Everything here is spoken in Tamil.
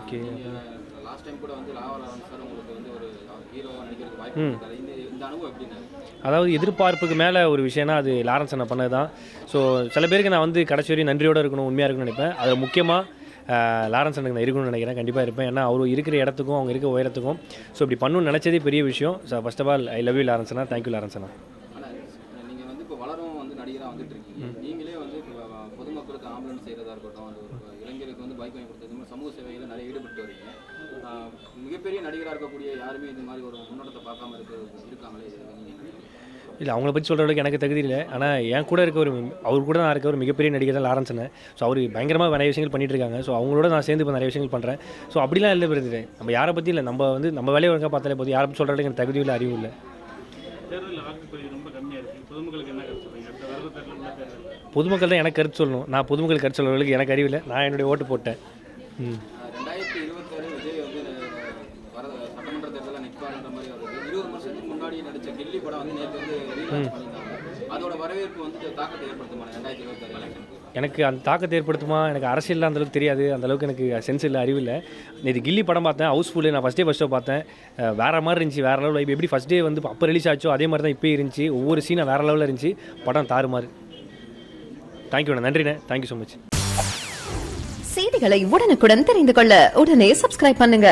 ஓகே. லாஸ்ட் டைம் கூட வந்து லாவரன் சார் உங்களுக்கு வந்து ஒரு ஹீரோவாக நடிக்கிறதுக்கு வாய்ப்பு கொடுத்தாரு. இந்த அனுபவம் எப்படின்னா? அதாவது எதிர்பார்ப்புக்கு மேலே ஒரு விஷயம்னா அது லாரன்ஸ் அண்ணா பண்ணது தான். ஸோ சில பேருக்கு நான் வந்து கடைசி வரையும் நன்றியோடு இருக்கணும், உண்மையாக இருக்கணும்னு நினைப்பேன். அதில் முக்கியமாக லாரன்ஸ் அண்ணனுக்கு நான் இருக்கணும்னு நினைக்கிறேன். கண்டிப்பாக இருப்பேன். ஏன்னா அவர் இருக்கிற இடத்துக்கும் அவங்க இருக்கிற உயரத்துக்கும் ஸோ இப்படி பண்ணணும்னு நினச்சதே பெரிய விஷயம். So first of all I love you Lawrence அண்ணா. தேங்க்யூ லாரன்ஸ் அண்ணா. ஆனால் நீங்கள் வந்து இப்போ வளரும் வந்து நடிகராக வந்துட்டு இருக்கீங்க. நீங்களே வந்து இப்போ பொதுமக்களுக்கு ஆம்புலன்ஸ் செய்கிறதா இருக்கட்டும், அது ஒரு இளைஞருக்கு வந்து பைக் வாங்கி கொடுத்தது மாதிரி சமூக சேவையில் நிறைய ஈடுபட்டு வரீங்க. மிகப்பெரிய நடிகராக இருக்கக்கூடிய யாருமே இந்த மாதிரி ஒரு முன்னோட்டத்தை பார்க்காம இருக்காங்களே, இல்லை அவங்கள பற்றி சொல்கிற அளவுக்கு எனக்கு தகுதி இல்லை. ஆனால் என் கூட இருக்க அவர் கூட நான் இருக்க ஒரு மிகப்பெரிய நடிகர் தான் லாரன்ஸ் அண்ணன். ஸோ அவர் பயங்கரமாக நிறைய விஷயங்கள் பண்ணிட்டு இருக்காங்க. ஸோ அவங்களோட நான் சேர்ந்து இப்போ நிறைய விஷயங்கள் பண்ணுறேன். ஸோ அப்படிலாம் இல்லை இருந்துட்டேன். நம்ம யாரை பற்றி இல்லை, நம்ம வந்து நம்ம வேலையை ஒழுங்காக பார்த்தாலே போதும். யாரை பற்றி சொல்கிற அளவுக்கு எனக்கு தகுதி இல்லை, அறிவு இல்லை. பொதுமக்கள் தான் எனக்கு கருத்து சொல்லணும். நான் பொதுமக்கள் கருத்து சொல்கிற அளவுக்கு எனக்கு அறிவில்லை. நான் என்னுடைய ஓட்டு போட்டேன். 2026 விஜய் வந்து சட்டமன்ற தேர்தலில் நிற்பாருன்ற மாதிரி வருது. 20 வருஷத்துக்கு முன்னாடி நடித்த கில்லி படம் வந்து நேற்று வந்து ரீலான்ச் பண்ணியிருந்தாங்க. அதோட வரவேற்பு வந்து தாக்கத்தை ஏற்படுத்துமா 2026 எலெக்ஷன்? எனக்கு அந்த தாக்கத்தை ஏற்படுத்துமா? எனக்கு அரசியல் அந்தளவுக்கு தெரியாது. அந்தளவுக்கு எனக்கு சென்ஸ் இல்லை, அறிவு இல்லை. நேற்று கில்லி படம் பார்த்தேன், ஹவுஸ்ஃபுல்லு. நான் ஃபஸ்ட் ஷோ பார்த்தேன். வேறு மாதிரி இருந்துச்சு, வேறு லெவலில். இப்போ எப்படி ஃபஸ்ட் டே வந்து அப்போ ரிலீஸ் ஆச்சோ அதே மாதிரி தான் இப்போயே இருந்துச்சு. ஒவ்வொரு சீனாக வேறு லெவலில் இருந்துச்சு. படம் தாறுமாறு. தேங்க்யூண்ணா, நன்றிண்ணே, தேங்க்யூ ஸோ மச். செய்திகளை உடனுக்குடன் தெரிந்து கொள்ள உடனே சப்ஸ்கிரைப் பண்ணுங்க.